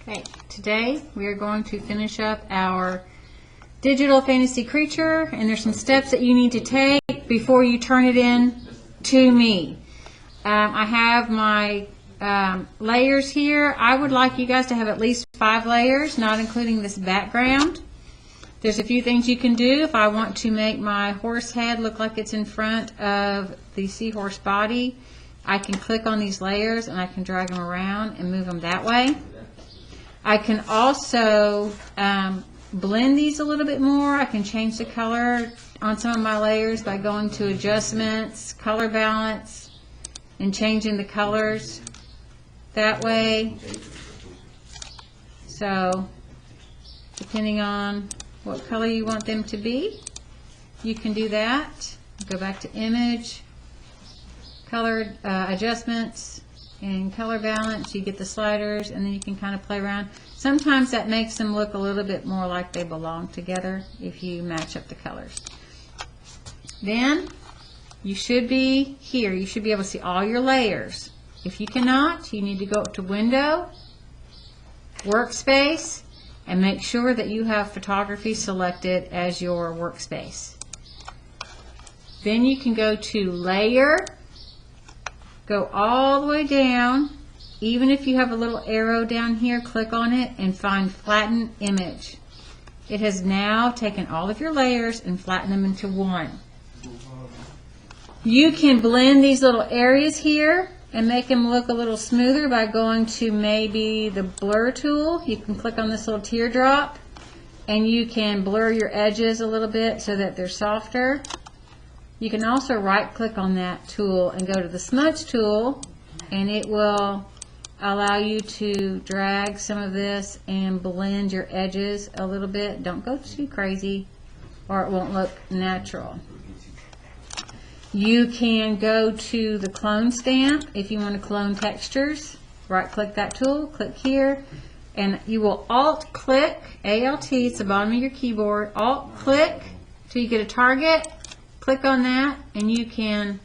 Okay, today we are going to finish up our digital fantasy creature, and there's some steps that you need to take before you turn it in to me. I have my layers here. I would like you guys to have at least 5 layers, not including this background. There's a few things you can do. If I want to make my horse head look like it's in front of the seahorse body, I can click on these layers and I can drag them around and move them that way. I can also blend these a little bit more. I can change the color on some of my layers by going to adjustments, color balance, and changing the colors that way. So depending on what color you want them to be, you can do that. Go back to image, color adjustments, and color balance. You get the sliders, and then you can kind of play around. Sometimes that makes them look a little bit more like they belong together if you match up the colors. Then you should be here. You should be able to see all your layers. If you cannot, you need to go up to Window, Workspace, and make sure that you have photography selected as your workspace. Then you can go to Layer, go all the way down. Even if you have a little arrow down here, click on it and find Flatten Image. It has now taken all of your layers and flattened them into one. You can blend these little areas here and make them look a little smoother by going to maybe the blur tool. You can click on this little teardrop and you can blur your edges a little bit so that they're softer. You can also right click on that tool and go to the smudge tool, and it will allow you to drag some of this and blend your edges a little bit. Don't go too crazy or it won't look natural. You can go to the clone stamp if you want to clone textures. Right click that tool, click here, and you will alt click, ALT, it's the bottom of your keyboard, alt click till you get a target. Click on that and you can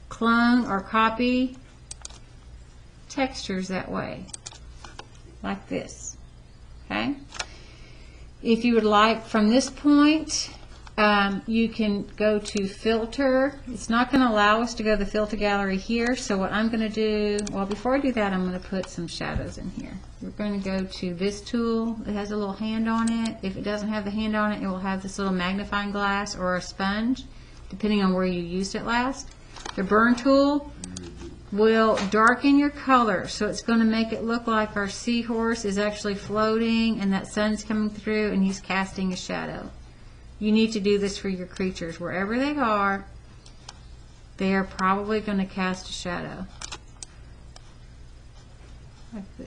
clone or copy textures that way, like this. Okay. If you would like, from this point, you can go to filter. It's not going to allow us to go to the filter gallery here, so what I'm going to do, well, before I do that, I'm going to put some shadows in here. We're going to go to this tool. It has a little hand on it. If it doesn't have the hand on it, it will have this little magnifying glass or a sponge, depending on where you used it last. The burn tool will darken your color, so it's going to make it look like our seahorse is actually floating and that sun's coming through and he's casting a shadow. You need to do this for your creatures. Wherever they are probably going to cast a shadow.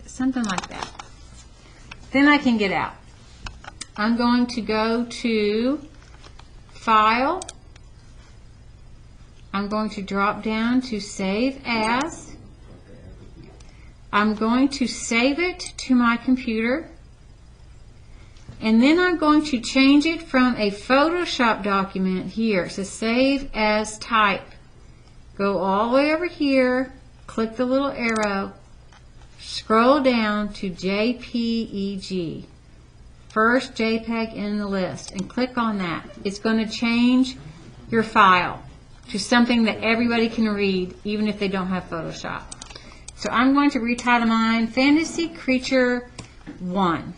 Something like that. Then I can get out. I'm going to go to File. I'm going to drop down to Save As. I'm going to save it to my computer. And then I'm going to change it from a Photoshop document here. It says Save As Type. Go all the way over here, click the little arrow, scroll down to JPEG. First JPEG in the list, and click on that. It's going to change your file to something that everybody can read, even if they don't have Photoshop. So I'm going to retitle mine Fantasy Creature 1.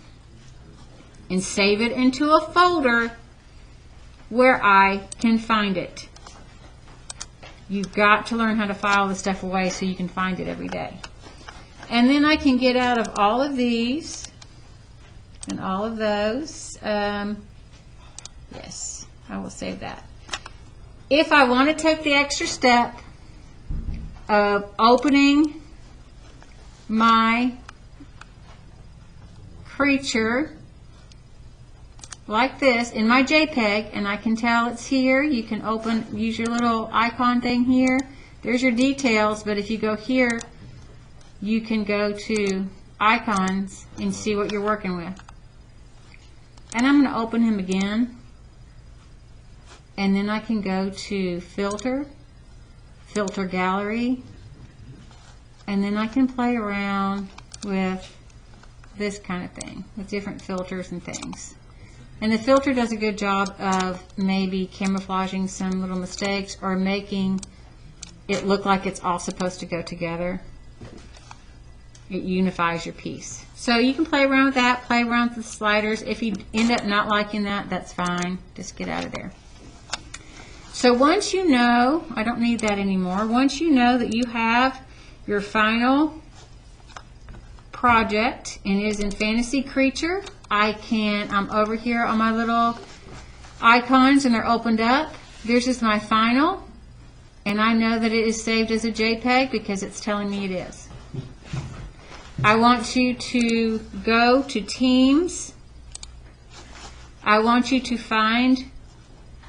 And save it into a folder where I can find it. You've got to learn how to file this stuff away so you can find it every day. And then I can get out of all of these and all of those. Yes, I will save that. If I want to take the extra step of opening my creature like this in my JPEG, and I can tell it's here, you can use your little icon thing here. There's your details, but if you go here, you can go to icons and see what you're working with. And I'm going to open him again, and then I can go to Filter, Filter Gallery, and then I can play around with this kind of thing with different filters and things. And the filter does a good job of maybe camouflaging some little mistakes or making it look like it's all supposed to go together. It unifies your piece. So you can play around with that, play around with the sliders. If you end up not liking that, that's fine. Just get out of there. So once you know, I don't need that anymore. Once you know that you have your final project and it is in Fantasy Creature, I'm over here on my little icons and they're opened up. This is my final, and I know that it is saved as a JPEG because it's telling me it is. I want you to go to Teams. I want you to find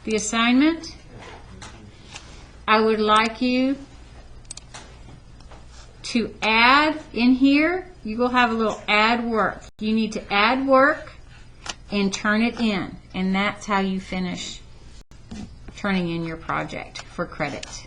the assignment. I would like you to add in here. You will have a little add work. You need to add work and turn it in. And that's how you finish turning in your project for credit.